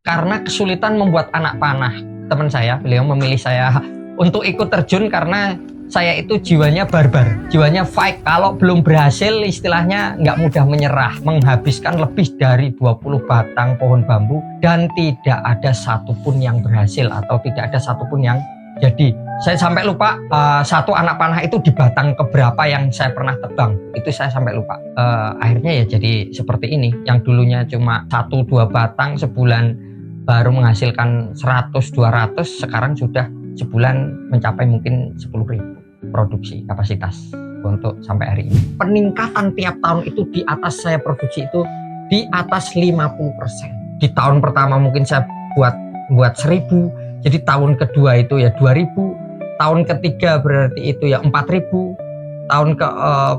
karena kesulitan membuat anak panah. Teman saya, beliau memilih saya untuk ikut terjun karena saya itu jiwanya barbar, jiwanya fight. Kalau belum berhasil istilahnya nggak mudah menyerah, menghabiskan lebih dari 20 batang pohon bambu dan tidak ada satupun yang berhasil atau tidak ada satupun yang jadi. Saya sampai lupa satu anak panah itu di batang keberapa yang saya pernah tebang, itu saya sampai lupa. Akhirnya ya jadi seperti ini, yang dulunya cuma 1-2 batang sebulan baru menghasilkan 100-200, sekarang sudah sebulan mencapai mungkin 10.000 produksi kapasitas untuk sampai hari ini. Peningkatan tiap tahun itu di atas saya produksi itu di atas 50%. Di tahun pertama mungkin saya buat 1.000, jadi tahun kedua itu ya 2.000, tahun ketiga berarti itu ya 4.000, tahun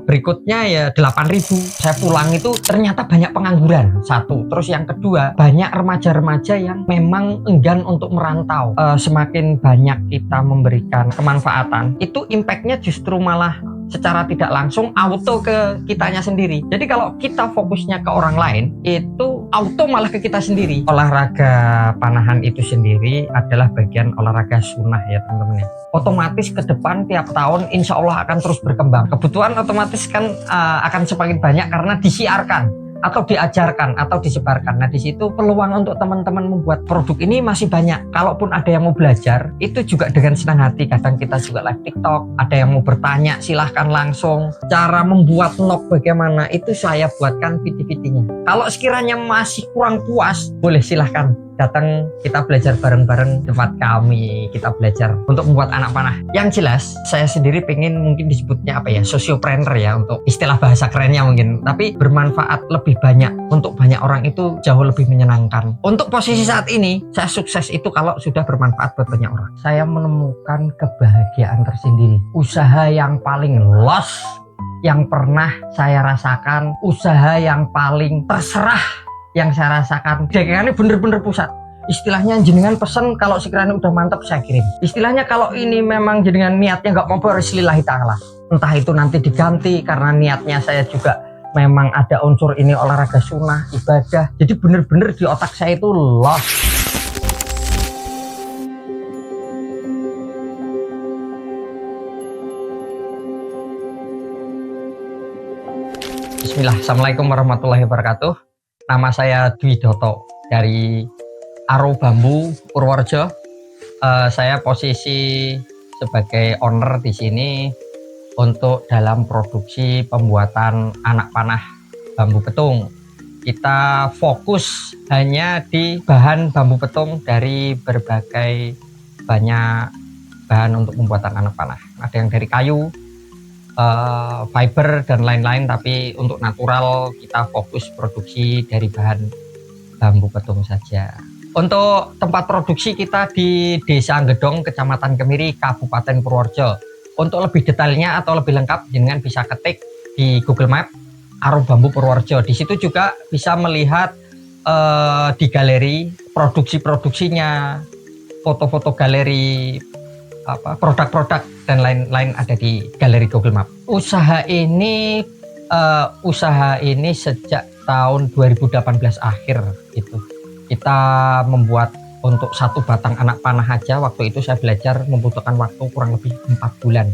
berikutnya ya 8.000. Saya pulang itu ternyata banyak pengangguran, satu. Terus yang kedua, banyak remaja-remaja yang memang enggan untuk merantau. Semakin banyak kita memberikan kemanfaatan, itu impactnya justru malah secara tidak langsung auto ke kitanya sendiri. Jadi kalau kita fokusnya ke orang lain, itu auto malah ke kita sendiri. Olahraga panahan itu sendiri adalah bagian olahraga sunnah ya teman-teman ya. Otomatis ke depan tiap tahun insya Allah akan terus berkembang. Kebutuhan otomatis kan akan semakin banyak karena disiarkan atau diajarkan atau disebarkan. Nah di situ peluang untuk teman-teman membuat produk ini masih banyak. Kalaupun ada yang mau belajar, itu juga dengan senang hati. Kadang kita juga live TikTok, ada yang mau bertanya silahkan langsung. Cara membuat nok bagaimana itu saya buatkan video-videonya. Kalau sekiranya masih kurang puas, boleh silahkan datang, kita belajar bareng-bareng tempat kami, kita belajar untuk membuat anak panah. Yang jelas saya sendiri pengen mungkin disebutnya apa ya, sociopreneur ya, untuk istilah bahasa kerennya mungkin, tapi bermanfaat lebih banyak untuk banyak orang itu jauh lebih menyenangkan. Untuk posisi saat ini saya sukses itu kalau sudah bermanfaat buat banyak orang. Saya menemukan kebahagiaan tersendiri. Usaha yang paling lost yang pernah saya rasakan, usaha yang paling terserah yang saya rasakan, dagangannya bener-bener pusat. Istilahnya jenengan pesen, kalau sekiranya udah mantap saya kirim. Istilahnya kalau ini memang jenengan niatnya nggak mau beres, lillahi ta'ala. Entah itu nanti diganti karena niatnya saya juga memang ada unsur ini olahraga sunnah, ibadah. Jadi bener-bener di otak saya itu lost. Bismillah, Assalamualaikum warahmatullahi wabarakatuh. Nama saya Dwi Doto dari Aro Bambu Purworejo. Saya posisi sebagai owner di sini untuk dalam produksi pembuatan anak panah bambu petung. Kita fokus hanya di bahan bambu petung dari berbagai banyak bahan untuk pembuatan anak panah. Ada yang dari kayu, fiber dan lain-lain, tapi untuk natural kita fokus produksi dari bahan bambu petung saja. Untuk tempat produksi kita di Desa Gedong, Kecamatan Kemiri, Kabupaten Purworejo. Untuk lebih detailnya atau lebih lengkap, jangan bisa ketik di Google Map Aro Bambu Purworejo. Di situ juga bisa melihat di galeri produksinya, foto-foto galeri, produk-produk dan lain-lain ada di galeri Google Map. Usaha ini sejak tahun 2018 akhir itu kita membuat untuk satu batang anak panah aja. Waktu itu saya belajar membutuhkan waktu kurang lebih 4 bulan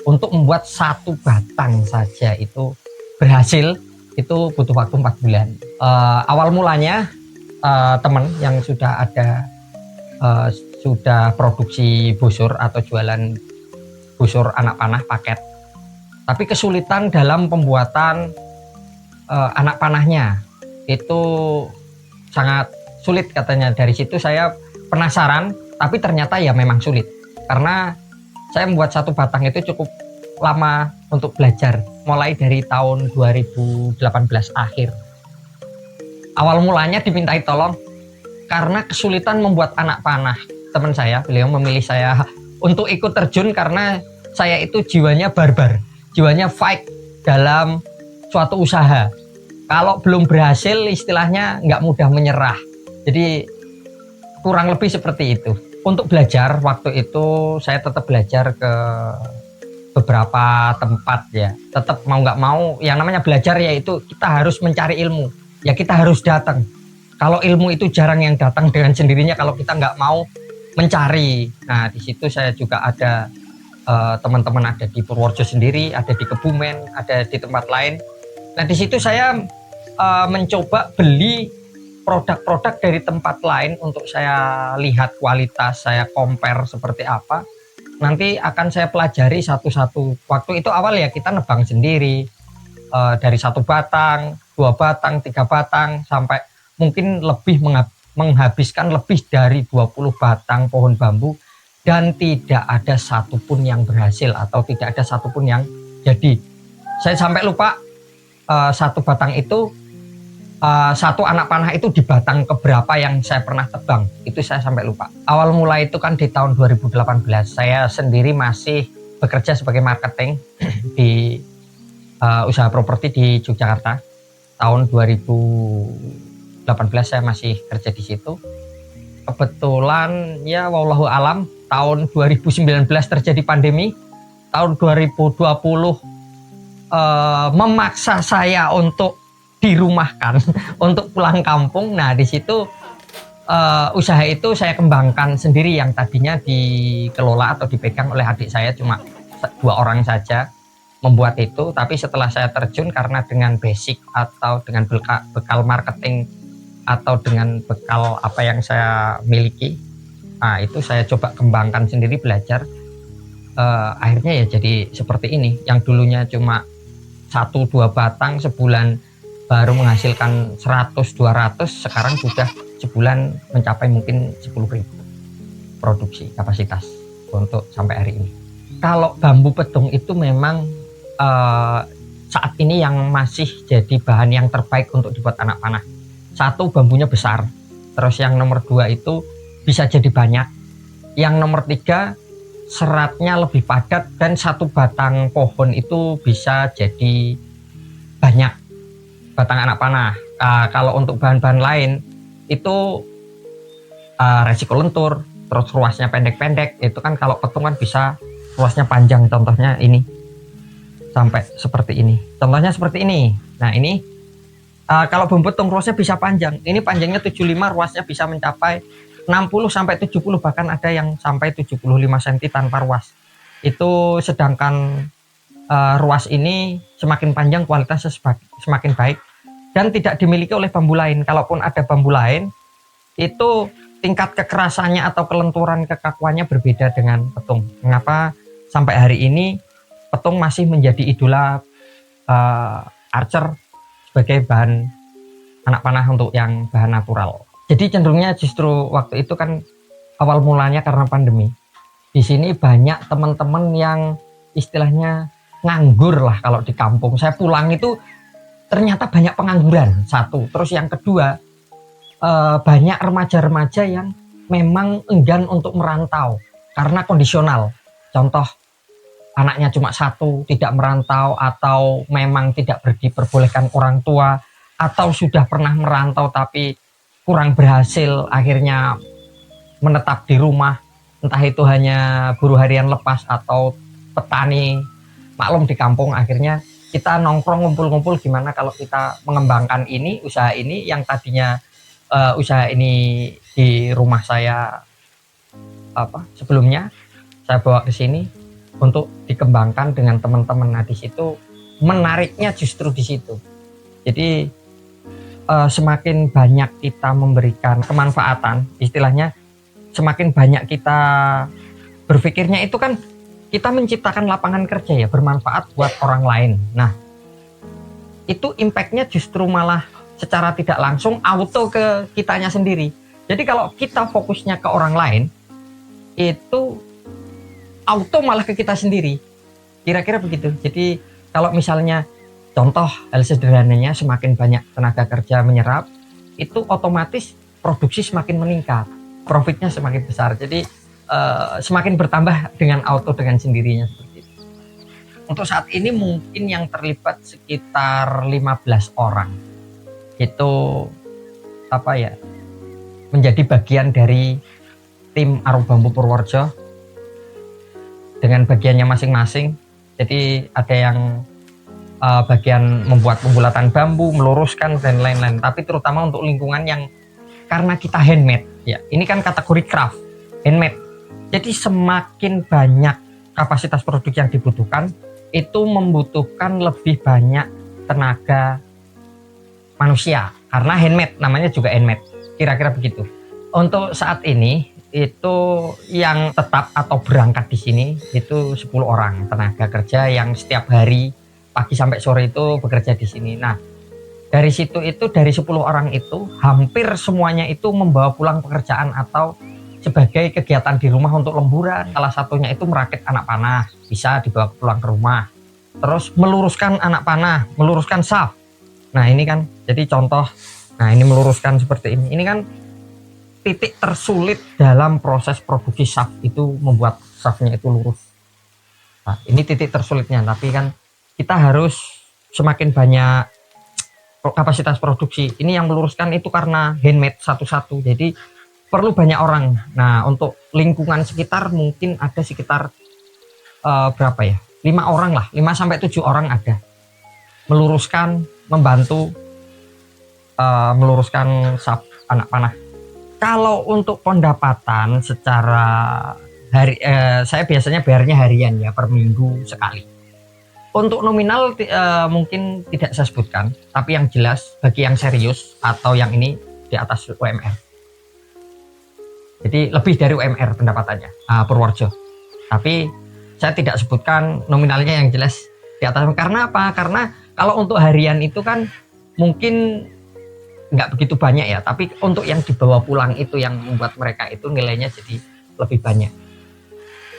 untuk membuat satu batang saja. Itu berhasil, itu butuh waktu 4 bulan. Awal mulanya teman yang sudah ada sudah produksi busur atau jualan busur anak panah paket, tapi kesulitan dalam pembuatan anak panahnya itu sangat sulit katanya. Dari situ saya penasaran, tapi ternyata ya memang sulit karena saya membuat satu batang itu cukup lama untuk belajar, mulai dari tahun 2018 akhir. Awal mulanya dimintai tolong karena kesulitan membuat anak panah. Teman saya, beliau memilih saya untuk ikut terjun karena saya itu jiwanya barbar, jiwanya fight dalam suatu usaha. Kalau belum berhasil istilahnya nggak mudah menyerah. Jadi kurang lebih seperti itu. Untuk belajar waktu itu saya tetap belajar ke beberapa tempat ya. Tetap mau nggak mau yang namanya belajar yaitu kita harus mencari ilmu. Ya kita harus datang. Kalau ilmu itu jarang yang datang dengan sendirinya kalau kita nggak mau mencari. Nah, di situ saya juga ada teman-teman ada di Purworejo sendiri, ada di Kebumen, ada di tempat lain. Nah, di situ saya mencoba beli produk-produk dari tempat lain untuk saya lihat kualitas, saya compare seperti apa. Nanti akan saya pelajari satu-satu. Waktu itu awal ya kita nebang sendiri, dari 1 batang, 2 batang, 3 batang, sampai mungkin lebih menghabiskan lebih dari 20 batang pohon bambu, dan tidak ada satupun yang berhasil atau tidak ada satupun yang jadi. Saya sampai lupa 1 batang itu, 1 anak panah itu di batang keberapa yang saya pernah tebang, itu saya sampai lupa. Awal mulai itu kan di tahun 2018, saya sendiri masih bekerja sebagai marketing di usaha properti di Yogyakarta. Tahun 2018 saya masih kerja di situ. Kebetulan ya wallahu alam tahun 2019 terjadi pandemi. Tahun 2020 memaksa saya untuk dirumahkan untuk pulang kampung. Nah, di situ usaha itu saya kembangkan sendiri, yang tadinya dikelola atau dipegang oleh adik saya, cuma 2 orang saja membuat itu. Tapi setelah saya terjun, karena dengan basic atau dengan bekal marketing atau dengan bekal apa yang saya miliki, nah itu saya coba kembangkan sendiri, belajar. Akhirnya ya jadi seperti ini, yang dulunya cuma 1-2 batang sebulan baru menghasilkan 100-200, sekarang sudah sebulan mencapai mungkin 10.000 produksi kapasitas untuk sampai hari ini. Kalau bambu petung itu memang saat ini yang masih jadi bahan yang terbaik untuk dibuat anak panah. 1, bambunya besar, terus yang nomor 2 itu bisa jadi banyak, yang nomor 3 seratnya lebih padat, dan 1 batang pohon itu bisa jadi banyak batang anak panah. Kalau untuk bahan-bahan lain itu resiko lentur, terus ruasnya pendek-pendek. Itu kan kalau petung kan bisa ruasnya panjang, contohnya ini sampai seperti ini, contohnya seperti ini. Nah, ini kalau bambu petung ruasnya bisa panjang, ini panjangnya 75, ruasnya bisa mencapai 60-70, bahkan ada yang sampai 75 cm tanpa ruas. Itu sedangkan ruas ini semakin panjang kualitasnya semakin baik dan tidak dimiliki oleh bambu lain. Kalaupun ada bambu lain, itu tingkat kekerasannya atau kelenturan kekakuannya berbeda dengan petung. Mengapa sampai hari ini petung masih menjadi idola archer sebagai bahan anak panah untuk yang bahan natural. Jadi cenderungnya justru waktu itu kan awal mulanya karena pandemi. Di sini banyak teman-teman yang istilahnya nganggur lah kalau di kampung. Saya pulang itu ternyata banyak pengangguran, 1. Terus yang kedua, banyak remaja-remaja yang memang enggan untuk merantau karena kondisional. Contoh, anaknya cuma 1, tidak merantau, atau memang tidak diperbolehkan orang tua, atau sudah pernah merantau tapi kurang berhasil, akhirnya menetap di rumah, entah itu hanya buruh harian lepas atau petani. Maklum di kampung, akhirnya kita nongkrong ngumpul-ngumpul, gimana kalau kita mengembangkan ini, usaha ini yang tadinya usaha ini di rumah saya sebelumnya saya bawa ke sini untuk dikembangkan dengan teman-teman. Nah, di situ menariknya justru di situ. Jadi semakin banyak kita memberikan kemanfaatan, istilahnya semakin banyak kita berpikirnya itu kan kita menciptakan lapangan kerja ya, bermanfaat buat orang lain. Nah, itu impactnya justru malah secara tidak langsung auto ke kitanya sendiri. Jadi kalau kita fokusnya ke orang lain, itu auto malah ke kita sendiri. Kira-kira begitu. Jadi kalau misalnya contoh hal sederhananya, semakin banyak tenaga kerja menyerap, itu otomatis produksi semakin meningkat, profitnya semakin besar. Jadi semakin bertambah dengan auto, dengan sendirinya seperti itu. Untuk saat ini mungkin yang terlibat sekitar 15 orang. Itu menjadi bagian dari tim Arum Bambu Purworejo dengan bagiannya masing-masing. Jadi ada yang bagian membuat pembulatan bambu, meluruskan dan lain-lain. Tapi terutama untuk lingkungan yang karena kita handmade ya, ini kan kategori craft handmade, jadi semakin banyak kapasitas produk yang dibutuhkan, itu membutuhkan lebih banyak tenaga manusia karena handmade, namanya juga handmade, kira-kira begitu. Untuk saat ini itu yang tetap atau berangkat di sini itu 10 orang tenaga kerja yang setiap hari pagi sampai sore itu bekerja di sini. Nah, dari situ itu dari 10 orang itu hampir semuanya itu membawa pulang pekerjaan atau sebagai kegiatan di rumah untuk lemburan. Salah satunya itu merakit anak panah, bisa dibawa pulang ke rumah. Terus meluruskan anak panah, meluruskan shaft. Nah ini kan jadi contoh. Nah ini meluruskan seperti ini. Ini kan titik tersulit dalam proses produksi shaft itu, membuat shaftnya itu lurus. Nah ini titik tersulitnya. Tapi kan kita harus semakin banyak kapasitas produksi. Ini yang meluruskan itu karena handmade satu-satu. Jadi perlu banyak orang. Nah untuk lingkungan sekitar mungkin ada sekitar berapa ya, 5 orang lah, 5 sampai 7 orang ada meluruskan, membantu meluruskan shaft anak panah. Kalau untuk pendapatan secara hari, saya biasanya bayarnya harian ya, per minggu sekali. Untuk nominal mungkin tidak saya sebutkan, tapi yang jelas bagi yang serius atau yang ini di atas UMR. Jadi lebih dari UMR pendapatannya Purworejo. Tapi saya tidak sebutkan nominalnya, yang jelas di atas. Karena apa? Karena kalau untuk harian itu kan mungkin nggak begitu banyak ya. Tapi untuk yang dibawa pulang itu yang membuat mereka itu nilainya jadi lebih banyak.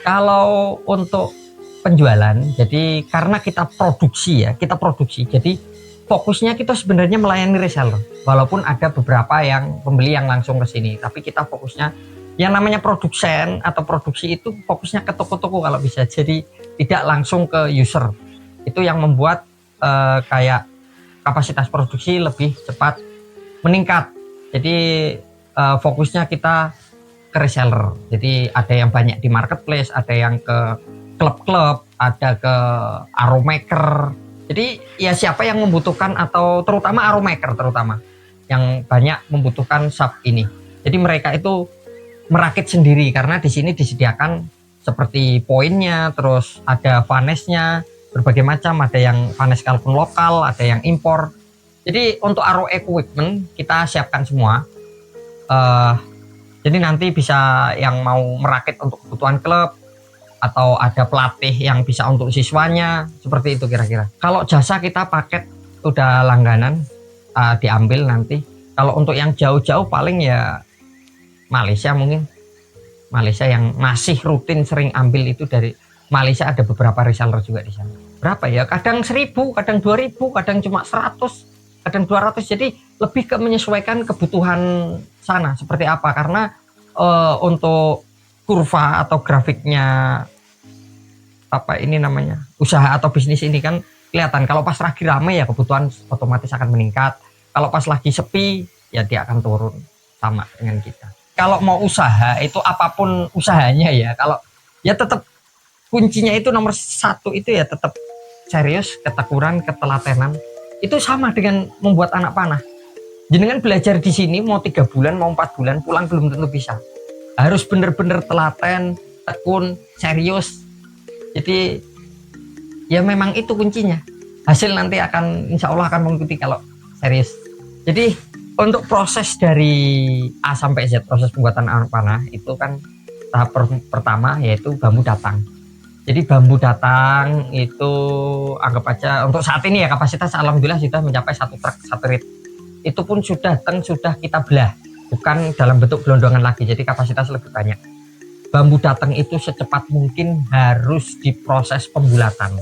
Kalau untuk penjualan, jadi karena kita produksi ya, jadi fokusnya kita sebenarnya melayani reseller. Walaupun ada beberapa yang pembeli yang langsung ke sini, tapi kita fokusnya yang namanya produsen atau produksi itu fokusnya ke toko-toko kalau bisa, jadi tidak langsung ke user. Itu yang membuat kayak kapasitas produksi lebih cepat meningkat. Jadi fokusnya kita ke reseller. Jadi ada yang banyak di marketplace, ada yang ke klub-klub, ada ke arommaker. Jadi ya siapa yang membutuhkan, atau terutama arommaker terutama yang banyak membutuhkan shaft ini. Jadi mereka itu merakit sendiri karena di sini disediakan seperti poinnya, terus ada vanesnya berbagai macam, ada yang vanes kalaupun lokal, ada yang impor. Jadi untuk aro equipment kita siapkan semua. Jadi nanti bisa yang mau merakit untuk kebutuhan klub, atau ada pelatih yang bisa untuk siswanya, seperti itu kira-kira. Kalau jasa kita paket udah langganan, diambil nanti. Kalau untuk yang jauh-jauh paling ya Malaysia, mungkin Malaysia yang masih rutin sering ambil itu dari Malaysia, ada beberapa reseller juga di sana. Berapa ya? Kadang 1000, kadang 2000, kadang cuma 100, kadang 200. Jadi lebih ke menyesuaikan kebutuhan sana seperti apa. Karena untuk kurva atau grafiknya apa ini namanya, usaha atau bisnis ini kan kelihatan. Kalau pas lagi rame ya kebutuhan otomatis akan meningkat. Kalau pas lagi sepi ya dia akan turun, sama dengan kita. Kalau mau usaha itu apapun usahanya ya, kalau ya tetap kuncinya itu nomor 1 itu ya tetap serius, ketekunan, ketelatenan. Itu sama dengan membuat anak panah. Jenengan belajar di sini mau 3 bulan, mau 4 bulan, pulang belum tentu bisa. Harus bener-bener telaten, tekun, serius. Jadi ya memang itu kuncinya. Hasil nanti akan insya Allah akan mengikuti kalau serius. Jadi untuk proses dari A sampai Z, proses pembuatan anak panah itu kan tahap pertama yaitu bambu datang. Jadi bambu datang itu anggap aja untuk saat ini ya kapasitas alhamdulillah sudah mencapai 1 truk 1 rit. Itu pun sudah kita belah, bukan dalam bentuk gelondongan lagi, jadi kapasitas lebih banyak. Bambu datang itu secepat mungkin harus diproses pembulatan.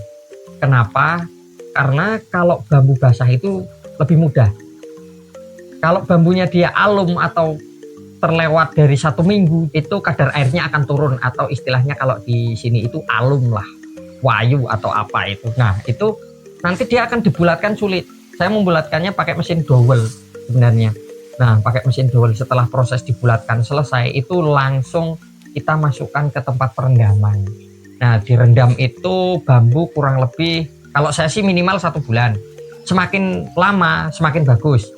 Kenapa? Karena kalau bambu basah itu lebih mudah. Kalau bambunya dia alum atau terlewat dari 1 minggu, itu kadar airnya akan turun, atau istilahnya kalau di sini itu alum lah, wayu atau apa itu. Nah itu nanti dia akan dibulatkan sulit. Saya membulatkannya pakai mesin dowel sebenarnya. Nah pakai mesin dowel, setelah proses dibulatkan selesai itu langsung kita masukkan ke tempat perendaman. Nah direndam itu bambu kurang lebih, kalau saya sih minimal 1 bulan. Semakin lama semakin bagus.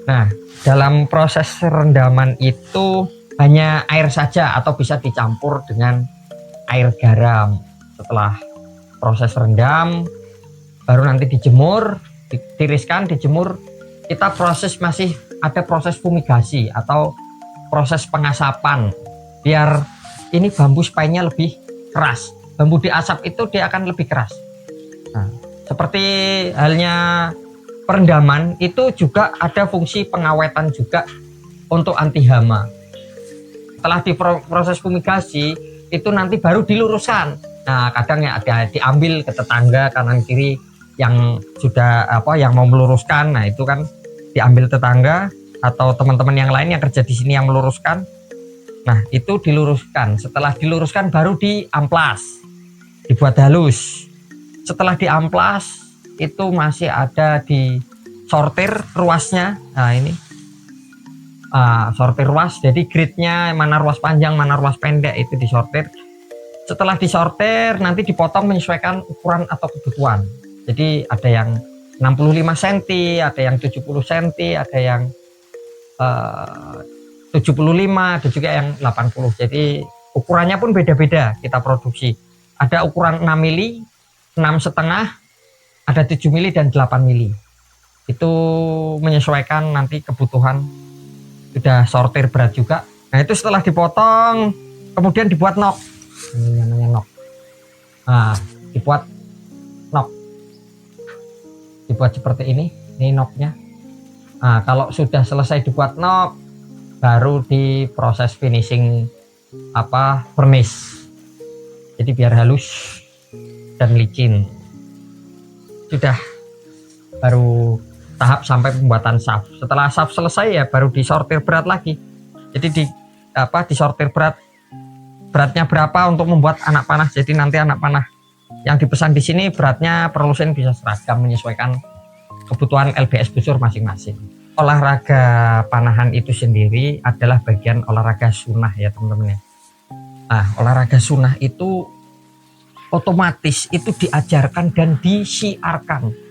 Nah, dalam proses rendaman itu hanya air saja atau bisa dicampur dengan air garam. Setelah proses rendam, baru nanti dijemur, ditiriskan, dijemur. Kita masih ada proses fumigasi atau proses pengasapan biar ini bambu spine-nya lebih keras. Bambu diasap itu dia akan lebih keras. Nah, seperti halnya perendaman itu juga ada fungsi pengawetan juga untuk anti hama. Setelah proses fumigasi itu nanti baru diluruskan. Nah, kadang ya ada diambil ke tetangga kanan kiri yang sudah yang mau meluruskan. Nah, itu kan diambil tetangga atau teman-teman yang lain yang kerja di sini yang meluruskan. Nah, itu diluruskan. Setelah diluruskan baru diamplas, dibuat halus. Setelah diamplas itu masih ada di sortir ruasnya. Nah, ini sortir ruas, jadi gridnya mana ruas panjang mana ruas pendek itu disortir. Setelah disortir nanti dipotong menyesuaikan ukuran atau kebutuhan. Jadi ada yang 65 cm, ada yang 70 cm, ada yang 75, ada juga yang 80. Jadi ukurannya pun beda-beda kita produksi. Ada ukuran 6 mili, 6,5, ada 7 mili dan 8 mili. Itu menyesuaikan nanti kebutuhan. Sudah sortir berat juga. Nah, itu setelah dipotong kemudian dibuat nok. Ini namanya nok. Nah, dibuat nok. Dibuat seperti ini noknya. Nah, kalau sudah selesai dibuat nok baru diproses finishing furnace. Jadi biar halus dan licin. Sudah baru tahap sampai pembuatan shaft. Setelah shaft selesai ya baru disortir berat lagi. Jadi disortir beratnya berapa untuk membuat anak panah. Jadi nanti anak panah yang dipesan di sini beratnya per lusin bisa seragam menyesuaikan kebutuhan LBS busur masing-masing. Olahraga panahan itu sendiri adalah bagian olahraga sunnah ya teman-teman ya. Nah, olahraga sunnah itu otomatis itu diajarkan dan disiarkan.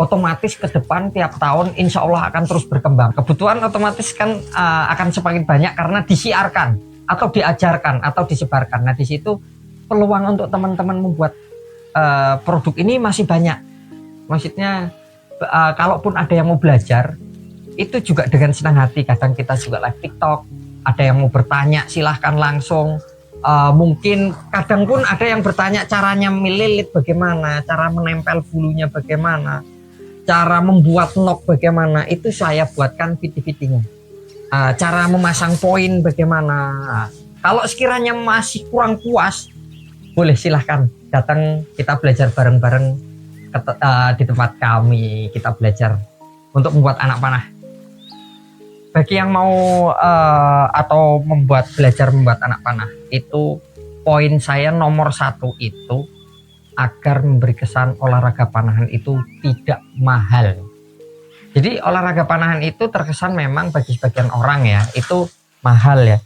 Otomatis ke depan tiap tahun insya Allah akan terus berkembang. Kebutuhan otomatis kan akan semakin banyak karena disiarkan atau diajarkan atau disebarkan. Nah, di situ peluang untuk teman-teman membuat produk ini masih banyak. Maksudnya kalaupun ada yang mau belajar itu juga dengan senang hati. Kadang kita juga live TikTok, ada yang mau bertanya silahkan langsung. Mungkin kadang pun ada yang bertanya caranya melilit bagaimana, cara menempel bulunya bagaimana, cara membuat nok bagaimana, itu saya buatkan video-videonya. Cara memasang poin bagaimana. Kalau sekiranya masih kurang puas, boleh silahkan datang kita belajar bareng-bareng di tempat kami. Kita belajar untuk membuat anak panah. Bagi yang mau atau belajar membuat anak panah, itu poin saya nomor 1 itu agar memberi kesan olahraga panahan itu tidak mahal. Jadi olahraga panahan itu terkesan memang bagi sebagian orang ya itu mahal ya.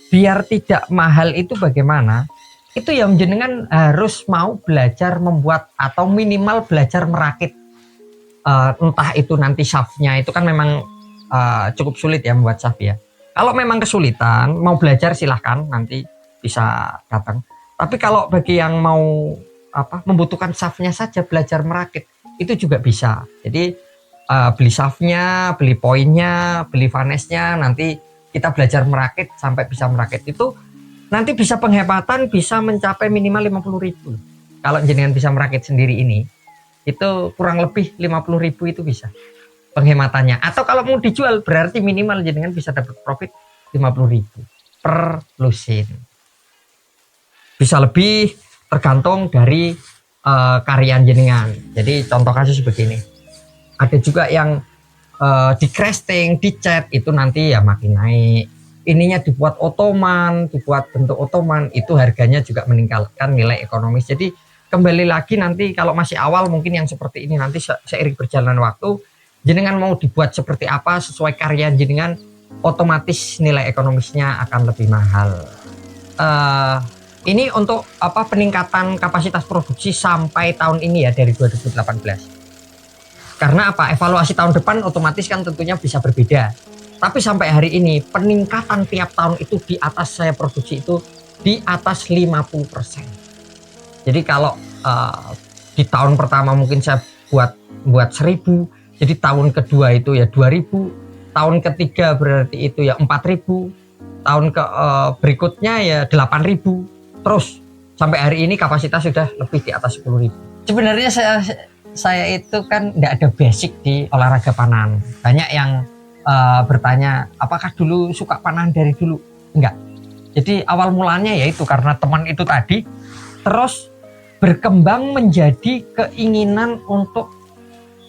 Biar tidak mahal itu bagaimana? Itu yang jenengan harus mau belajar membuat atau minimal belajar merakit. Entah itu nanti shaftnya itu kan memang cukup sulit ya membuat shaft ya. Kalau memang kesulitan mau belajar silahkan nanti bisa datang. Tapi kalau bagi yang mau membutuhkan shaftnya saja belajar merakit itu juga bisa. Jadi beli shaftnya, beli poinnya, beli vanesnya, nanti kita belajar merakit sampai bisa merakit itu nanti bisa penghematan bisa mencapai minimal 50.000. Kalau jenengan bisa merakit sendiri ini itu kurang lebih 50.000 itu bisa penghematannya. Atau kalau mau dijual berarti minimal jenengan bisa dapat profit 50.000 per lusin. Bisa lebih tergantung dari karya jenengan. Jadi contoh kasus begini. Ada juga yang di casting, dicat itu nanti ya makin naik. Ininya dibuat otoman, dibuat bentuk otoman, itu harganya juga meningkatkan nilai ekonomis. Jadi kembali lagi nanti kalau masih awal mungkin yang seperti ini nanti seiring berjalan waktu jenengan mau dibuat seperti apa sesuai karya jenengan otomatis nilai ekonomisnya akan lebih mahal. Ini untuk peningkatan kapasitas produksi sampai tahun ini ya dari 2018. Karena apa? Evaluasi tahun depan otomatis kan tentunya bisa berbeda. Tapi sampai hari ini peningkatan tiap tahun itu di atas saya produksi itu di atas 50%. Jadi kalau di tahun pertama mungkin saya buat 1000, jadi tahun kedua itu ya 2000, tahun ketiga berarti itu ya 4000, tahun berikutnya ya 8000, terus sampai hari ini kapasitas sudah lebih di atas 10.000. Sebenarnya saya itu kan tidak ada basic di olahraga panahan. Banyak yang bertanya, apakah dulu suka panahan dari dulu? Enggak. Jadi awal mulanya yaitu karena teman itu tadi, terus berkembang menjadi keinginan untuk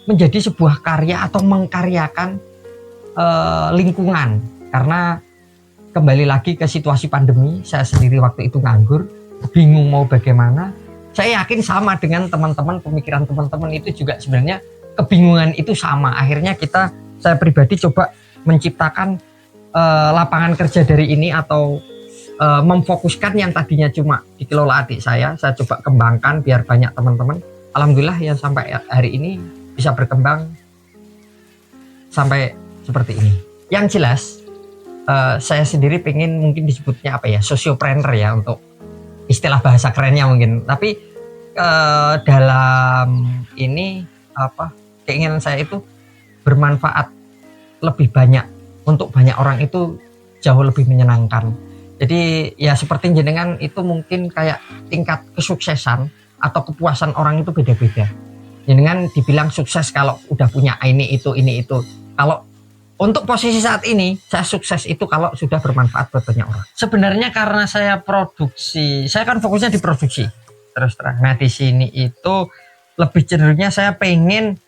menjadi sebuah karya atau mengkaryakan lingkungan. Karena kembali lagi ke situasi pandemi, saya sendiri waktu itu nganggur, bingung mau bagaimana. Saya yakin sama dengan teman-teman, pemikiran teman-teman itu juga sebenarnya kebingungan itu sama. Akhirnya saya pribadi coba menciptakan lapangan kerja dari ini atau memfokuskan yang tadinya cuma dikelola adik saya coba kembangkan biar banyak teman-teman. Alhamdulillah ya sampai hari ini bisa berkembang sampai seperti ini. Yang jelas saya sendiri pengen mungkin disebutnya apa ya, sosiopreneur ya untuk istilah bahasa kerennya mungkin. Tapi dalam ini keinginan saya itu bermanfaat lebih banyak untuk banyak orang itu jauh lebih menyenangkan. Jadi ya seperti jenengan itu mungkin kayak tingkat kesuksesan atau kepuasan orang itu beda-beda. Jenengan dibilang sukses kalau udah punya ini itu. Kalau untuk posisi saat ini saya sukses itu kalau sudah bermanfaat buat banyak orang. Sebenarnya karena saya kan fokusnya di produksi terus terang. Nah di sini itu lebih cenderungnya saya pengen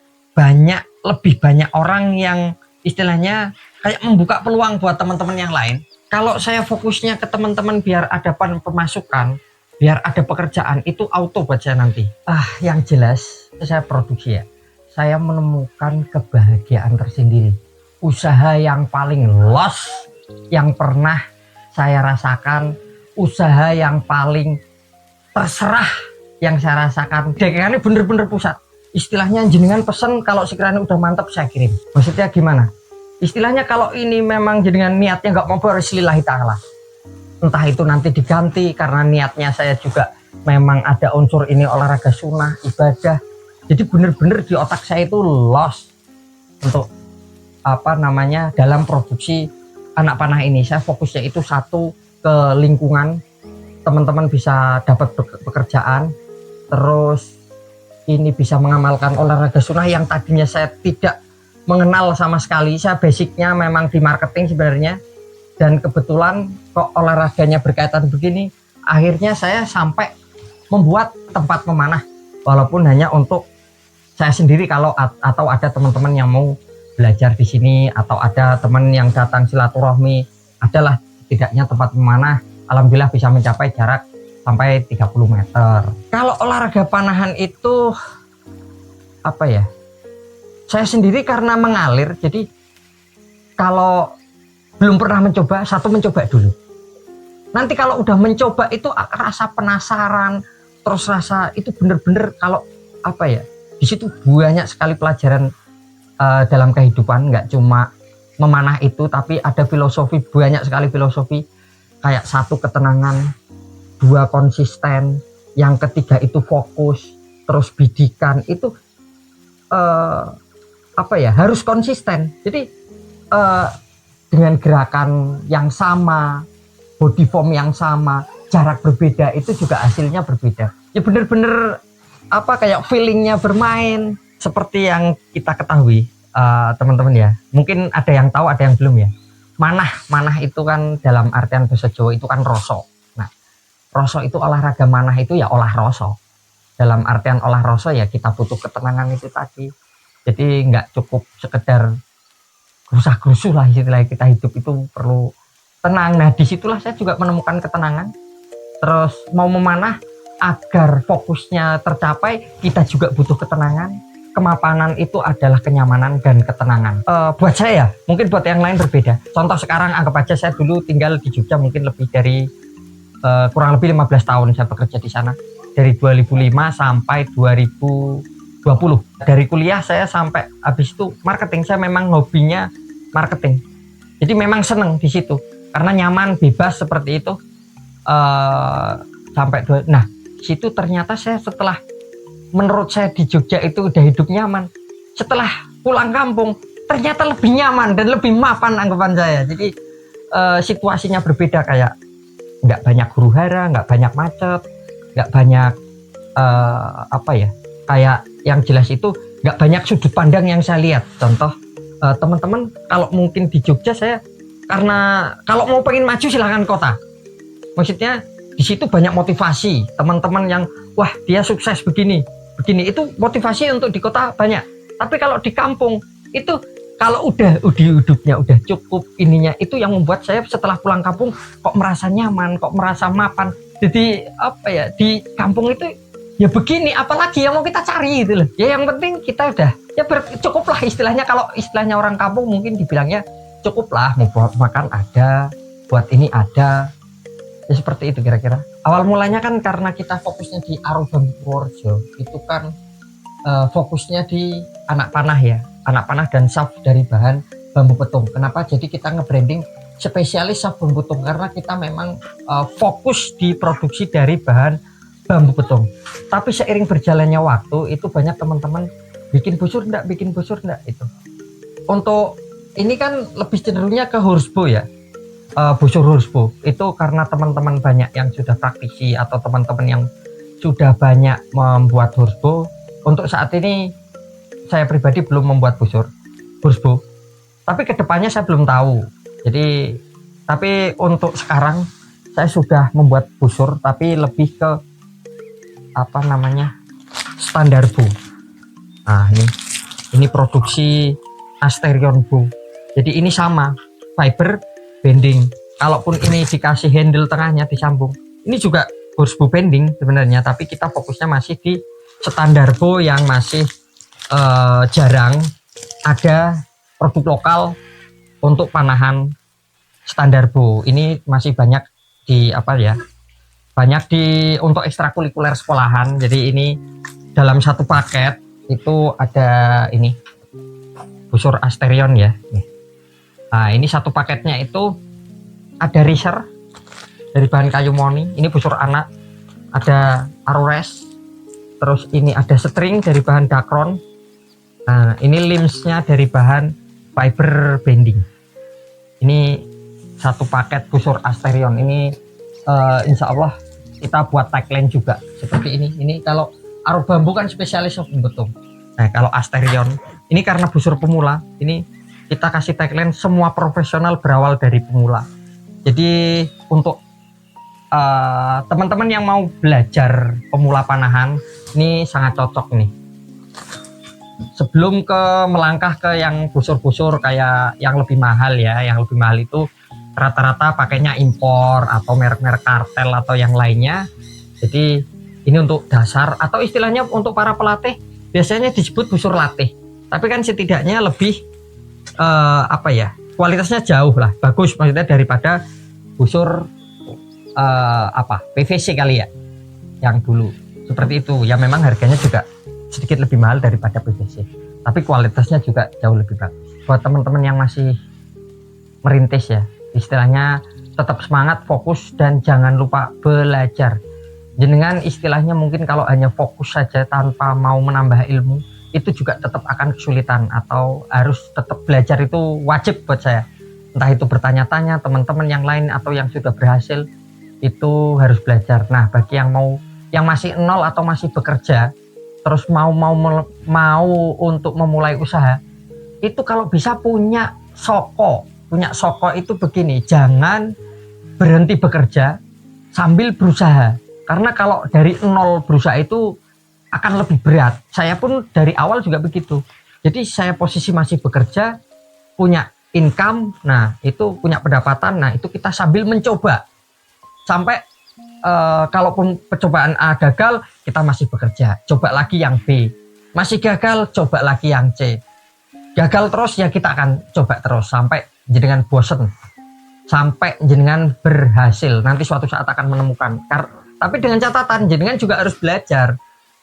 lebih banyak orang yang istilahnya kayak membuka peluang buat teman-teman yang lain. Kalau saya fokusnya ke teman-teman biar ada pemasukan, biar ada pekerjaan, itu auto buat saya nanti. Yang jelas saya produksi ya, saya menemukan kebahagiaan tersendiri. Usaha yang paling loss yang pernah saya rasakan, usaha yang paling terserah yang saya rasakan. Dagangannya bener-bener pusat. Istilahnya jenengan pesen, kalau sekiranya udah mantap saya kirim. Maksudnya gimana? Istilahnya kalau ini memang jenengan niatnya nggak mau bismillah ta'ala. Entah itu nanti diganti karena niatnya saya juga memang ada unsur ini olahraga sunnah, ibadah. Jadi bener-bener di otak saya itu lost untuk dalam produksi anak panah ini. Saya fokusnya itu satu ke lingkungan, teman-teman bisa dapat pekerjaan, terus ini bisa mengamalkan olahraga sunnah yang tadinya saya tidak mengenal sama sekali. Saya basicnya memang di marketing sebenarnya, dan kebetulan kok olahraganya berkaitan begini, akhirnya saya sampai membuat tempat memanah walaupun hanya untuk saya sendiri. Atau ada teman-teman yang mau belajar di sini atau ada teman yang datang silaturahmi, adalah tidaknya tempat memanah alhamdulillah bisa mencapai jarak sampai 30 meter. Kalau olahraga panahan itu saya sendiri karena mengalir, jadi kalau belum pernah mencoba, mencoba dulu. Nanti kalau udah mencoba itu rasa penasaran, terus rasa itu bener-bener kalau di situ banyak sekali pelajaran dalam kehidupan, nggak cuma memanah itu, tapi ada filosofi, banyak sekali filosofi. Kayak satu ketenangan, dua konsisten, yang ketiga itu fokus, terus bidikan itu harus konsisten. Jadi dengan gerakan yang sama, body form yang sama, jarak berbeda, itu juga hasilnya berbeda. Ya bener-bener kayak feelingnya bermain. Seperti yang kita ketahui teman-teman ya, mungkin ada yang tahu ada yang belum ya. Manah itu kan dalam artian bahasa Jawa itu kan roso. Nah roso itu olahraga manah itu ya olah roso. Dalam artian olah roso ya kita butuh ketenangan itu tadi. Jadi nggak cukup sekedar gerusah-gerusuh lah istilahnya, kita hidup itu perlu tenang. Nah disitulah saya juga menemukan ketenangan. Terus mau memanah agar fokusnya tercapai, kita juga butuh ketenangan. Kemapanan itu adalah kenyamanan dan ketenangan. Buat saya, mungkin buat yang lain berbeda. Contoh sekarang anggap aja saya dulu tinggal di Jogja mungkin lebih dari kurang lebih 15 tahun saya bekerja di sana. Dari 2005 sampai 2019 20. Dari kuliah saya sampai habis itu marketing, saya memang hobinya marketing. Jadi memang seneng di situ karena nyaman, bebas seperti itu. Nah, situ ternyata saya setelah, menurut saya di Jogja itu udah hidup nyaman. Setelah pulang kampung ternyata lebih nyaman dan lebih mapan anggapan saya. Jadi situasinya berbeda, kayak nggak banyak huru hara, nggak banyak macet, nggak banyak kayak yang jelas itu nggak banyak sudut pandang yang saya lihat. Contoh, teman-teman kalau mungkin di Jogja, saya karena kalau mau pengen maju silahkan kota, maksudnya di situ banyak motivasi teman-teman yang wah dia sukses begini itu motivasi untuk di kota banyak. Tapi kalau di kampung itu kalau udah hidupnya udah cukup ininya, itu yang membuat saya setelah pulang kampung kok merasa nyaman, kok merasa mapan. Jadi di kampung itu ya begini, apalagi yang mau kita cari gitu loh. Ya yang penting kita udah ya cukup lah istilahnya. Kalau istilahnya orang kampung mungkin dibilangnya cukup lah, mau buat makan ada, buat ini ada. Ya seperti itu kira-kira. Awal mulanya kan karena kita fokusnya di Aro Bambu Purworejo, itu kan fokusnya di anak panah ya, anak panah dan shaft dari bahan bambu petung. Kenapa? Jadi kita nge-branding spesialis shaft bambu petung karena kita memang fokus di produksi dari bahan bambu petung. Tapi seiring berjalannya waktu itu banyak teman-teman bikin busur enggak itu. Untuk ini kan lebih cenderungnya ke horsebow ya. Busur horsebow itu karena teman-teman banyak yang sudah praktisi atau teman-teman yang sudah banyak membuat horsebow. Untuk saat ini saya pribadi belum membuat busur horsebow, tapi kedepannya saya belum tahu. Jadi tapi untuk sekarang saya sudah membuat busur, tapi lebih ke standar bow. Nah ini produksi Asterion bow. Jadi ini sama fiber bending. Kalaupun ini dikasih handle tengahnya disambung, ini juga horsebow bending sebenarnya, tapi kita fokusnya masih di standar bow yang masih jarang ada produk lokal untuk panahan standar bow. Ini masih banyak di untuk ekstrakurikuler sekolahan. Jadi ini dalam satu paket itu ada ini busur Asterion ya. Nah ini satu paketnya itu ada riser dari bahan kayu moni, ini busur anak, ada arores, terus ini ada string dari bahan dakron. Nah ini limbsnya dari bahan fiber bending. Ini satu paket busur Asterion ini insya Allah kita buat tagline juga seperti ini. Ini kalau Aro Bambu kan spesialis betung. Nah kalau Asterion ini karena busur pemula, ini kita kasih tagline semua profesional berawal dari pemula. Jadi untuk teman-teman yang mau belajar pemula panahan ini sangat cocok nih. Sebelum melangkah ke yang busur-busur kayak yang lebih mahal ya, yang lebih mahal itu rata-rata pakainya impor atau merek-merek kartel atau yang lainnya. Jadi ini untuk dasar atau istilahnya untuk para pelatih biasanya disebut busur latih. Tapi kan setidaknya lebih kualitasnya jauh lah bagus, maksudnya daripada busur PVC kali ya yang dulu seperti itu ya. Memang harganya juga sedikit lebih mahal daripada PVC, tapi kualitasnya juga jauh lebih bagus. Buat teman-teman yang masih merintis ya, istilahnya tetap semangat, fokus, dan jangan lupa belajar. Jenengan istilahnya mungkin kalau hanya fokus saja tanpa mau menambah ilmu itu juga tetap akan kesulitan, atau harus tetap belajar itu wajib buat saya. Entah itu bertanya-tanya teman-teman yang lain atau yang sudah berhasil, itu harus belajar. Nah bagi yang masih nol atau masih bekerja terus mau untuk memulai usaha, itu kalau bisa punya soko itu begini, jangan berhenti bekerja sambil berusaha, karena kalau dari nol berusaha itu akan lebih berat. Saya pun dari awal juga begitu. Jadi saya posisi masih bekerja, punya income, nah itu punya pendapatan, nah itu kita sambil mencoba sampai kalaupun percobaan A gagal, kita masih bekerja, coba lagi yang B, masih gagal, coba lagi yang C, gagal terus ya kita akan coba terus sampai jenengan bosen, sampai jenengan berhasil. Nanti suatu saat akan menemukan. Tapi dengan catatan jenengan juga harus belajar.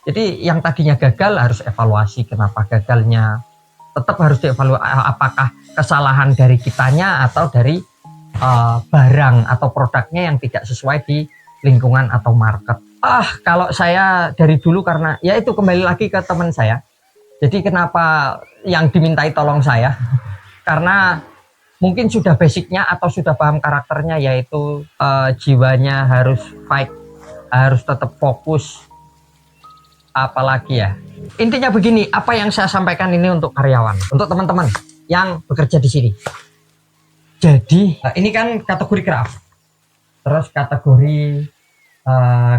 Jadi yang tadinya gagal harus evaluasi kenapa gagalnya. Tetap harus dievaluasi apakah kesalahan dari kitanya atau dari barang atau produknya yang tidak sesuai di lingkungan atau market. Kalau saya dari dulu karena ya itu kembali lagi ke teman saya. Jadi kenapa yang dimintai tolong saya? Karena mungkin sudah basicnya atau sudah paham karakternya, yaitu jiwanya harus fight, harus tetap fokus. Apalagi ya, intinya begini, apa yang saya sampaikan ini untuk karyawan, untuk teman-teman yang bekerja di sini. Jadi ini kan kategori craft, terus kategori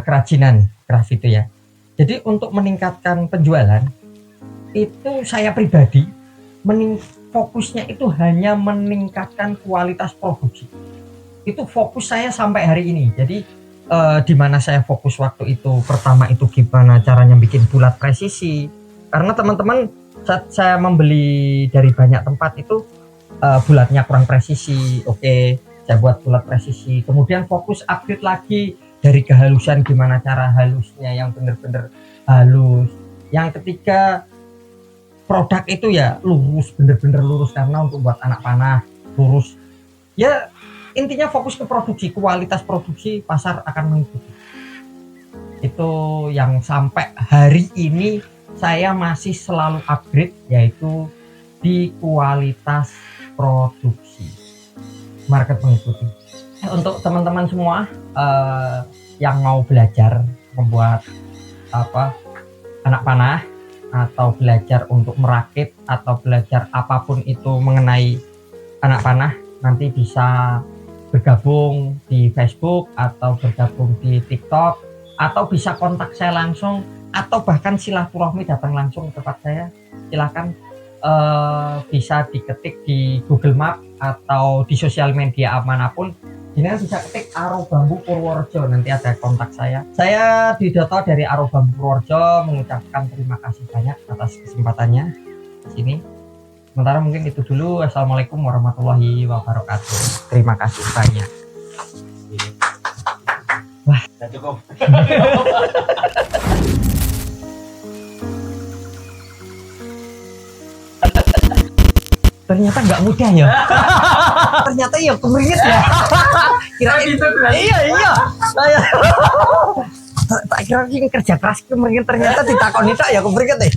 kerajinan craft itu ya. Jadi untuk meningkatkan penjualan itu saya pribadi fokusnya itu hanya meningkatkan kualitas produksi. Itu fokus saya sampai hari ini. Jadi di mana saya fokus waktu itu, pertama itu gimana caranya bikin bulat presisi, karena teman-teman saat saya membeli dari banyak tempat itu bulatnya kurang presisi. Oke, saya buat bulat presisi, kemudian fokus upgrade lagi dari kehalusan, gimana cara halusnya yang bener-bener halus. Yang ketiga, produk itu ya lurus, bener-bener lurus, karena untuk buat anak panah lurus ya. Intinya fokus ke produksi, kualitas produksi, pasar akan mengikuti. Itu yang sampai hari ini saya masih selalu upgrade, yaitu di kualitas produksi. Market mengikuti. Untuk teman-teman semua yang mau belajar membuat anak panah, atau belajar untuk merakit, atau belajar apapun itu mengenai anak panah, nanti bisa bergabung di Facebook atau bergabung di TikTok, atau bisa kontak saya langsung, atau bahkan silaturahmi datang langsung ke tempat saya. Silahkan bisa diketik di Google Map atau di sosial media manapun. Ini bisa ketik Aro Bambu Purworejo, nanti ada kontak saya. Saya Didoto dari Aro Bambu Purworejo mengucapkan terima kasih banyak atas kesempatannya di sini. Sementara mungkin itu dulu. Assalamualaikum warahmatullahi wabarakatuh. Terima kasih banyak. Wah, sudah cukup. Ternyata nggak mudah ya. Ternyata ya kemeringet ya. Kirain iya. Tak kira kerja keras kemeringet, ternyata ditakoni tak ya kemeringet deh.